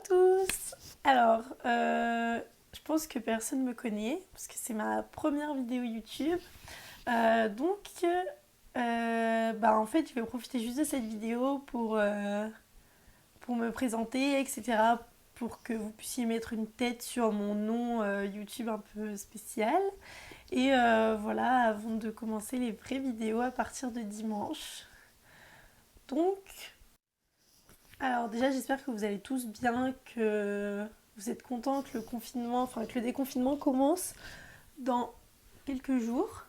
tous! Alors, je pense que personne me connaît parce que c'est ma première vidéo YouTube. En fait, je vais profiter juste de cette vidéo pour me présenter, etc. Pour que vous puissiez mettre une tête sur mon nom YouTube un peu spécial. Et voilà, avant de commencer les vraies vidéos à partir de dimanche. Donc, alors déjà, j'espère que vous allez tous bien, que vous êtes contents que que le déconfinement commence dans quelques jours.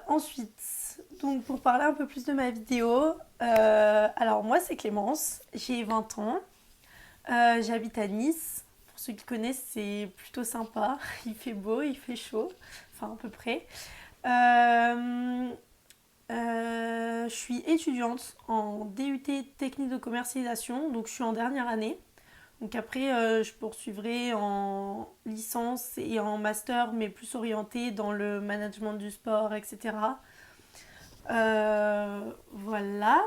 Ensuite, donc pour parler un peu plus de ma vidéo, alors moi c'est Clémence, j'ai 20 ans, j'habite à Nice. Pour ceux qui connaissent, c'est plutôt sympa, il fait beau, il fait chaud, enfin à peu près. Euh, je suis étudiante en DUT technique de commercialisation, donc je suis en dernière année. Donc après, je poursuivrai en licence et en master, mais plus orienté dans le management du sport, etc. Voilà.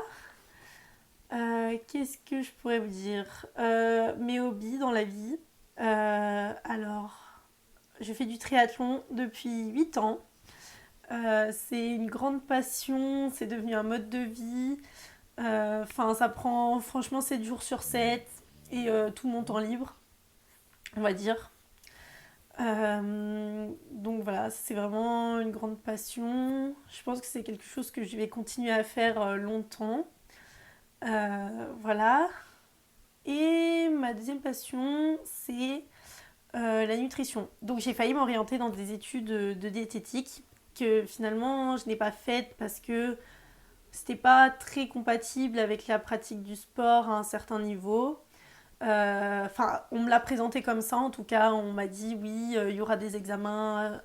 Qu'est-ce que je pourrais vous dire? Mes hobbies dans la vie. Alors, je fais du triathlon depuis 8 ans. C'est une grande passion, c'est devenu un mode de vie. Enfin, ça prend franchement 7 jours sur 7 et tout mon temps libre, on va dire. Donc voilà, c'est vraiment une grande passion. Je pense que c'est quelque chose que je vais continuer à faire longtemps. Voilà. Et ma deuxième passion, c'est la nutrition. Donc j'ai failli m'orienter dans des études de diététique que finalement je n'ai pas faites parce que c'était pas très compatible avec la pratique du sport à un certain niveau. Enfin, on me l'a présenté comme ça, en tout cas, on m'a dit oui, il y aura des examens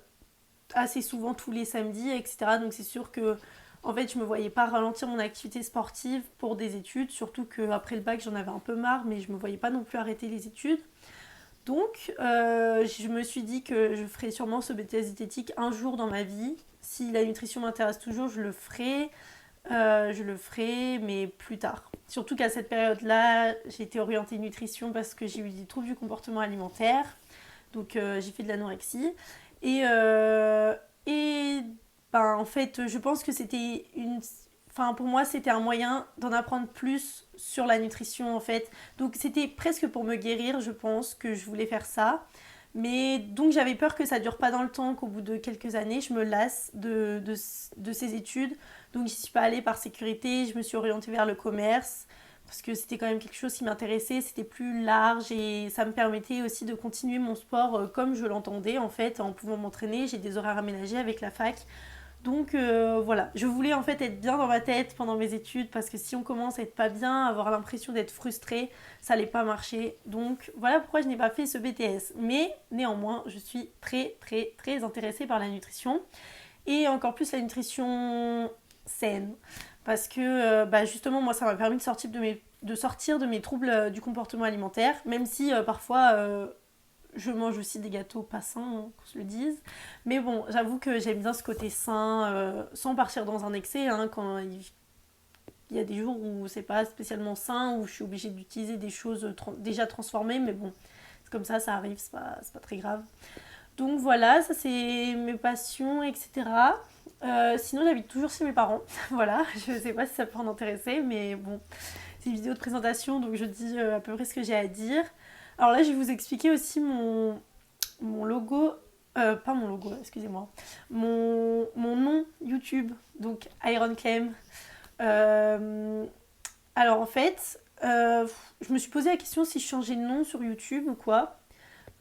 assez souvent tous les samedis, etc. Donc c'est sûr que, en fait, je me voyais pas ralentir mon activité sportive pour des études, surtout qu'après le bac, j'en avais un peu marre, mais je me voyais pas non plus arrêter les études. Donc, je me suis dit que je ferais sûrement ce BTS diététique un jour dans ma vie. Si la nutrition m'intéresse toujours, je le ferai. Mais plus tard. Surtout qu'à cette période-là, j'ai été orientée nutrition parce que j'ai eu des troubles du comportement alimentaire. Donc j'ai fait de l'anorexie. Et, euh, et en fait, je pense que c'était une... Enfin, pour moi, c'était un moyen d'en apprendre plus sur la nutrition, en fait. Donc, c'était presque pour me guérir, je pense, que je voulais faire ça. Mais donc, j'avais peur que ça dure pas dans le temps, qu'au bout de quelques années, je me lasse de ces études. Donc, j'y suis pas allée par sécurité. Je me suis orientée vers le commerce parce que c'était quand même quelque chose qui m'intéressait, c'était plus large et ça me permettait aussi de continuer mon sport comme je l'entendais en fait, en pouvant m'entraîner. J'ai des horaires aménagés avec la fac. Donc voilà, je voulais en fait être bien dans ma tête pendant mes études parce que si on commence à être pas bien, avoir l'impression d'être frustré, ça allait pas marcher. Donc voilà pourquoi je n'ai pas fait ce BTS. Mais néanmoins, je suis très très très intéressée par la nutrition et encore plus la nutrition saine. Parce que justement, moi, ça m'a permis de sortir de mes troubles du comportement alimentaire, même si parfois je mange aussi des gâteaux pas sains, hein, qu'on se le dise. Mais bon, j'avoue que j'aime bien ce côté sain, sans partir dans un excès, hein, quand il y a des jours où c'est pas spécialement sain, où je suis obligée d'utiliser des choses déjà transformées, mais bon, c'est comme ça arrive, c'est pas très grave. Donc voilà, ça c'est mes passions, etc. Sinon, j'habite toujours chez mes parents. Voilà, je sais pas si ça peut en intéresser, mais bon, c'est une vidéo de présentation, donc je dis à peu près ce que j'ai à dire. Alors là, je vais vous expliquer aussi mon logo, pas mon logo, excusez-moi, mon nom YouTube, donc Iron Clem. Euh, alors en fait, je me suis posé la question si je changeais de nom sur YouTube ou quoi.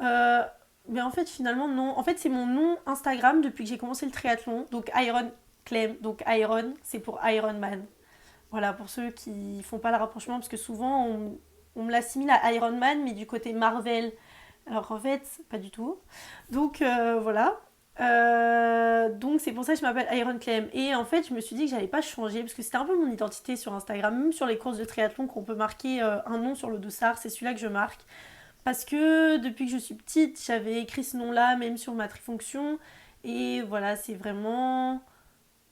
Euh, mais en fait, finalement, non. En fait, c'est mon nom Instagram depuis que j'ai commencé le triathlon. Donc, Iron Clem. Donc, Iron, c'est pour Iron Man. Voilà, pour ceux qui font pas le rapprochement, parce que souvent, on me l'assimile à Iron Man, mais du côté Marvel. Alors, en fait, pas du tout. Donc, voilà. Donc, c'est pour ça que je m'appelle Iron Clem. Et en fait, je me suis dit que j'allais pas changer, parce que c'était un peu mon identité sur Instagram. Même sur les courses de triathlon, qu'on peut marquer un nom sur le dossard, c'est celui-là que je marque. Parce que depuis que je suis petite, j'avais écrit ce nom-là, même sur ma trifonction. Et voilà, c'est vraiment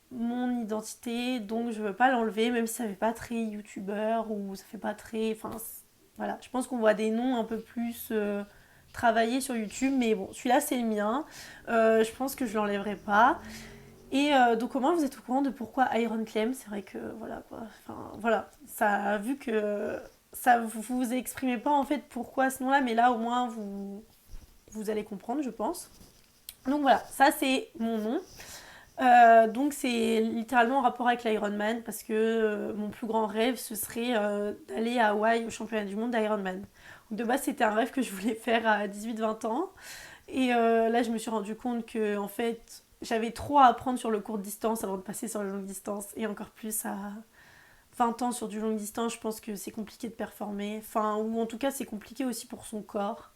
mon identité, donc je veux pas l'enlever, même si ça fait pas très youtubeur ou ça fait pas très. Enfin, Voilà, je pense qu'on voit des noms un peu plus travaillés sur YouTube, mais bon, celui-là c'est le mien. Je pense que je l'enlèverai pas. Et donc au moins vous êtes au courant de pourquoi Iron Clem. C'est vrai que voilà quoi. Enfin voilà, ça vu que ça vous exprimez pas en fait pourquoi ce nom-là, mais là au moins vous allez comprendre, je pense. Donc voilà, ça c'est mon nom. Donc c'est littéralement en rapport avec l'Ironman parce que mon plus grand rêve ce serait d'aller à Hawaï au championnat du monde d'Ironman. Donc de base c'était un rêve que je voulais faire à 18-20 ans et là je me suis rendu compte que en fait j'avais trop à apprendre sur le court distance avant de passer sur la longue distance et encore plus à 20 ans sur du longue distance je pense que c'est compliqué de performer. Enfin ou en tout cas c'est compliqué aussi pour son corps.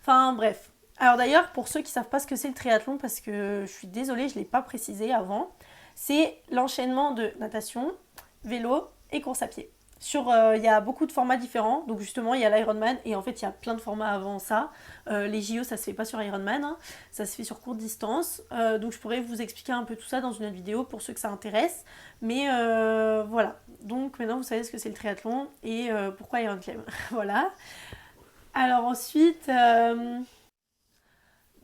Enfin bref. Alors d'ailleurs, pour ceux qui ne savent pas ce que c'est le triathlon, parce que je suis désolée, je ne l'ai pas précisé avant, c'est l'enchaînement de natation, vélo et course à pied. Il y a beaucoup de formats différents, donc justement il y a l'Ironman et en fait il y a plein de formats avant ça. Les JO ça se fait pas sur Ironman, hein, ça se fait sur courte distance. Donc je pourrais vous expliquer un peu tout ça dans une autre vidéo pour ceux que ça intéresse. Mais voilà, donc maintenant vous savez ce que c'est le triathlon et pourquoi Iron Clem. Voilà. Alors ensuite,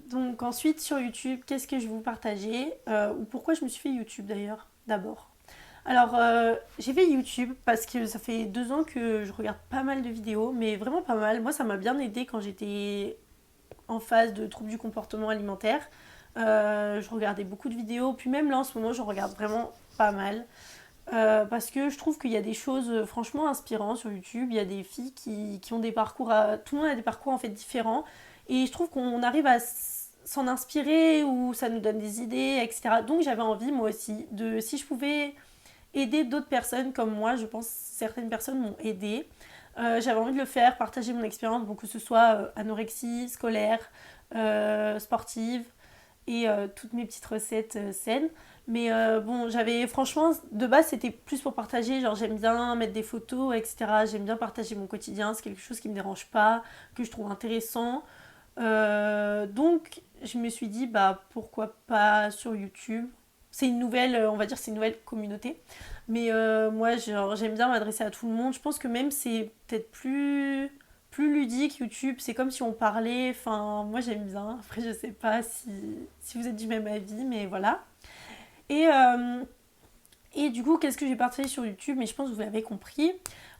donc ensuite sur YouTube, qu'est-ce que je vais vous partager ou pourquoi je me suis fait YouTube d'ailleurs d'abord. Alors j'ai fait YouTube parce que ça fait 2 ans que je regarde pas mal de vidéos, mais vraiment pas mal. Moi ça m'a bien aidé quand j'étais en phase de troubles du comportement alimentaire. Je regardais beaucoup de vidéos, puis même là en ce moment je regarde vraiment pas mal. Parce que je trouve qu'il y a des choses franchement inspirantes sur YouTube. Il y a des filles qui ont des parcours, tout le monde a des parcours en fait différents. Et je trouve qu'on arrive à s'en inspirer ou ça nous donne des idées, etc. Donc j'avais envie moi aussi de, si je pouvais aider d'autres personnes comme moi, je pense que certaines personnes m'ont aidé. J'avais envie de le faire, partager mon expérience, bon, que ce soit anorexie, scolaire, sportive et toutes mes petites recettes saines. Mais bon, j'avais franchement, de base, c'était plus pour partager. Genre, j'aime bien mettre des photos, etc. J'aime bien partager mon quotidien. C'est quelque chose qui me dérange pas, que je trouve intéressant. Donc, je me suis dit, bah, pourquoi pas sur YouTube. C'est une nouvelle, on va dire, c'est une nouvelle communauté. Mais moi, genre, j'aime bien m'adresser à tout le monde. Je pense que même c'est peut-être plus ludique YouTube. C'est comme si on parlait. Enfin, moi, j'aime bien. Après, je sais pas si vous êtes du même avis, mais voilà. Et, euh, et du coup, qu'est-ce que j'ai partagé sur YouTube? Mais je pense que vous l'avez compris.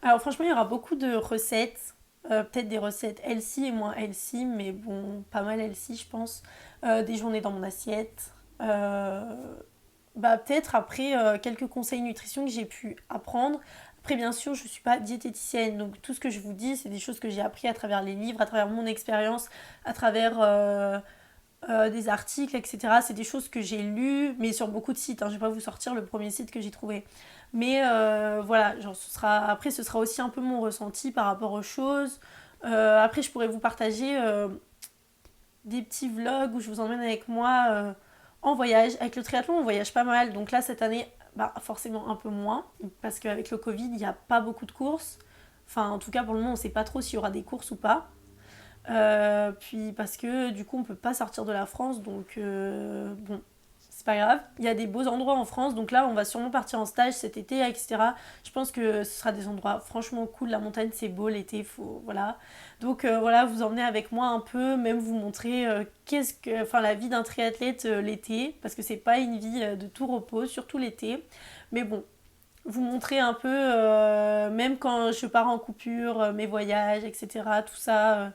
Alors franchement, il y aura beaucoup de recettes. Peut-être des recettes healthy et moins healthy, mais bon, pas mal healthy, je pense. Des journées dans mon assiette. Bah, peut-être après quelques conseils nutrition que j'ai pu apprendre. Après, bien sûr, je ne suis pas diététicienne, donc tout ce que je vous dis, c'est des choses que j'ai appris à travers les livres, à travers mon expérience, à travers des articles, etc. C'est des choses que j'ai lues, mais sur beaucoup de sites. Hein. Je ne vais pas vous sortir le premier site que j'ai trouvé. Mais voilà, genre, après, ce sera aussi un peu mon ressenti par rapport aux choses. Après, je pourrais vous partager des petits vlogs où je vous emmène avec moi en voyage. Avec le triathlon, on voyage pas mal. Donc là, cette année, bah, forcément un peu moins. Parce qu'avec le Covid, il n'y a pas beaucoup de courses. Enfin, en tout cas, pour le moment, on ne sait pas trop s'il y aura des courses ou pas. Puis parce que du coup on peut pas sortir de la France donc bon c'est pas grave. Il y a des beaux endroits en France donc là on va sûrement partir en stage cet été etc. Je pense que ce sera des endroits franchement cool. La montagne c'est beau l'été faut voilà. Donc voilà vous emmenez avec moi un peu même vous montrer la vie d'un triathlète l'été parce que c'est pas une vie de tout repos surtout l'été mais bon vous montrer un peu même quand je pars en coupure mes voyages etc. Tout ça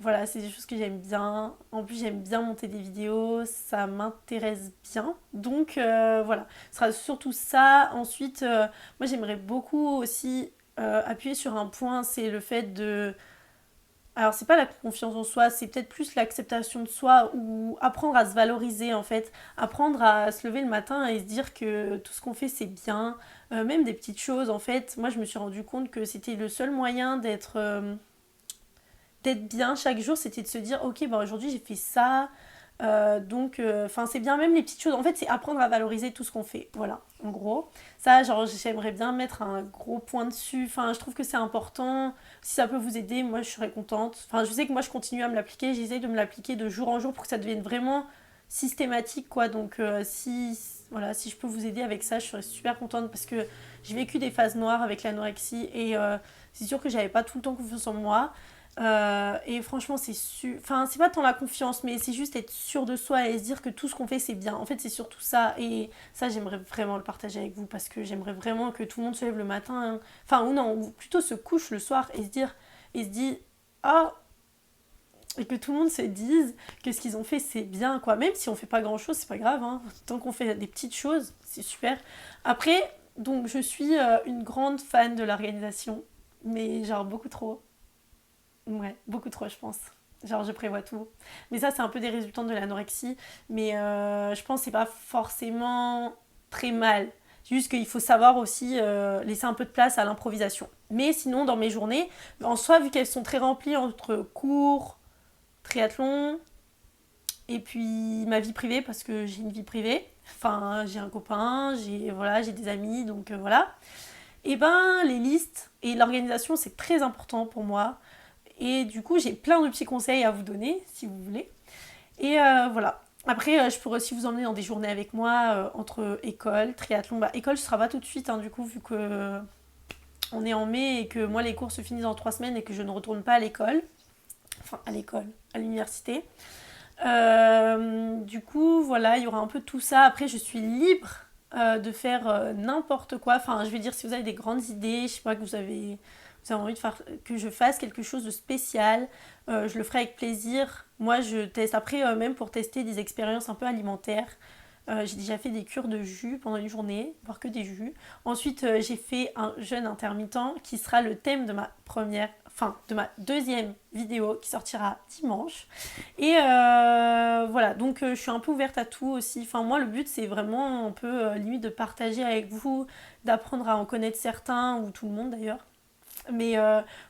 voilà, c'est des choses que j'aime bien. En plus, j'aime bien monter des vidéos, ça m'intéresse bien. Donc voilà, ce sera surtout ça. Ensuite, moi j'aimerais beaucoup aussi appuyer sur un point, c'est le fait de... Alors c'est pas la confiance en soi, c'est peut-être plus l'acceptation de soi ou apprendre à se valoriser en fait. Apprendre à se lever le matin et se dire que tout ce qu'on fait c'est bien. Même des petites choses en fait. Moi je me suis rendu compte que c'était le seul moyen d'être bien chaque jour, c'était de se dire ok bah aujourd'hui j'ai fait ça donc enfin c'est bien même les petites choses en fait c'est apprendre à valoriser tout ce qu'on fait voilà en gros ça genre j'aimerais bien mettre un gros point dessus enfin je trouve que c'est important si ça peut vous aider moi je serais contente enfin je sais que moi je continue à me l'appliquer j'essaye de me l'appliquer de jour en jour pour que ça devienne vraiment systématique quoi. Donc si voilà, si je peux vous aider avec ça, je serais super contente parce que j'ai vécu des phases noires avec l'anorexie et c'est sûr que j'avais pas tout le temps confiance en moi. Et franchement, enfin, c'est pas tant la confiance, mais c'est juste être sûr de soi et se dire que tout ce qu'on fait, c'est bien. En fait, c'est surtout ça. Et ça, j'aimerais vraiment le partager avec vous parce que j'aimerais vraiment que tout le monde se lève le matin. Hein. Enfin, ou non, ou plutôt se couche le soir et se dit, ah, et que tout le monde se dise que ce qu'ils ont fait, c'est bien, quoi. Même si on fait pas grand-chose, c'est pas grave. Hein. Tant qu'on fait des petites choses, c'est super. Après, donc, je suis une grande fan de l'organisation, mais genre beaucoup trop. Ouais, beaucoup trop, je pense. Genre, je prévois tout. Mais ça, c'est un peu des résultats de l'anorexie. Mais je pense que c'est pas forcément très mal. C'est juste qu'il faut savoir aussi laisser un peu de place à l'improvisation. Mais sinon, dans mes journées, en soi, vu qu'elles sont très remplies entre cours, triathlon, et puis ma vie privée, parce que j'ai une vie privée. Enfin, j'ai un copain, voilà, j'ai des amis, donc voilà. Et ben, les listes et l'organisation, c'est très important pour moi. Et du coup, j'ai plein de petits conseils à vous donner, si vous voulez. Et voilà. Après, je pourrais aussi vous emmener dans des journées avec moi, entre école, triathlon. Bah, école, ce sera pas tout de suite, hein, du coup, vu que on est en mai et que moi, les cours se finissent dans 3 semaines et que je ne retourne pas à l'école. Enfin, à l'école, à l'université. Du coup, voilà, il y aura un peu tout ça. Après, je suis libre de faire n'importe quoi. Enfin, je veux dire, si vous avez des grandes idées, je sais pas, que vous avez envie de faire, que je fasse quelque chose de spécial, je le ferai avec plaisir. Moi, je teste. Après, même pour tester des expériences un peu alimentaires, j'ai déjà fait des cures de jus pendant une journée, voire que des jus. Ensuite, j'ai fait un jeûne intermittent qui sera le thème de de ma deuxième vidéo qui sortira dimanche. Et voilà, donc je suis un peu ouverte à tout aussi. Enfin, moi, le but, c'est vraiment un peu limite de partager avec vous, d'apprendre à en connaître certains, ou tout le monde d'ailleurs. Mais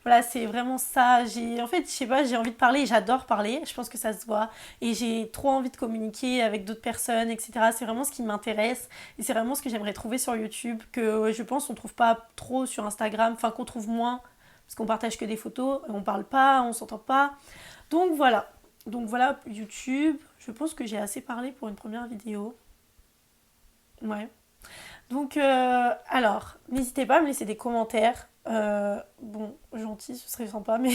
voilà, c'est vraiment ça. En fait, je sais pas, j'ai envie de parler, j'adore parler, je pense que ça se voit. Et j'ai trop envie de communiquer avec d'autres personnes, etc. C'est vraiment ce qui m'intéresse. Et c'est vraiment ce que j'aimerais trouver sur YouTube, que je pense qu'on trouve pas trop sur Instagram, enfin qu'on trouve moins, parce qu'on partage que des photos, on parle pas, on s'entend pas. Donc voilà. Donc voilà, YouTube. Je pense que j'ai assez parlé pour une première vidéo. Ouais. Donc, alors, n'hésitez pas à me laisser des commentaires. Bon, gentil, ce serait sympa, mais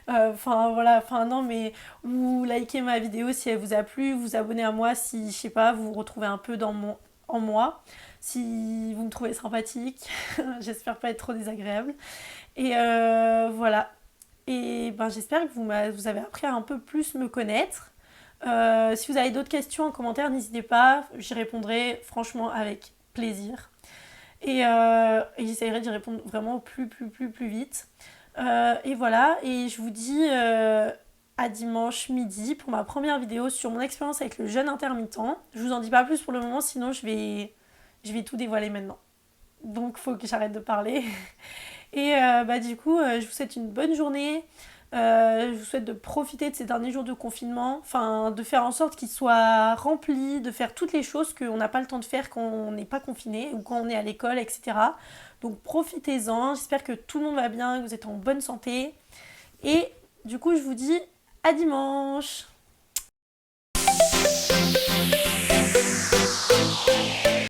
enfin voilà, enfin non, mais vous likez ma vidéo si elle vous a plu, vous abonnez à moi si, je sais pas, vous vous retrouvez un peu en moi, si vous me trouvez sympathique, j'espère pas être trop désagréable. Et voilà, et ben j'espère que vous avez appris à un peu plus me connaître. Si vous avez d'autres questions en commentaire, n'hésitez pas, j'y répondrai franchement avec plaisir. Et j'essaierai d'y répondre vraiment plus vite. Et voilà, et je vous dis à dimanche midi pour ma première vidéo sur mon expérience avec le jeûne intermittent. Je vous en dis pas plus pour le moment, sinon je vais tout dévoiler maintenant. Donc faut que j'arrête de parler. Et bah, du coup, je vous souhaite une bonne journée. Je vous souhaite de profiter de ces derniers jours de confinement, enfin de faire en sorte qu'ils soient remplis, de faire toutes les choses qu'on n'a pas le temps de faire quand on n'est pas confiné ou quand on est à l'école, etc. Donc profitez-en, j'espère que tout le monde va bien, que vous êtes en bonne santé. Et du coup, je vous dis à dimanche.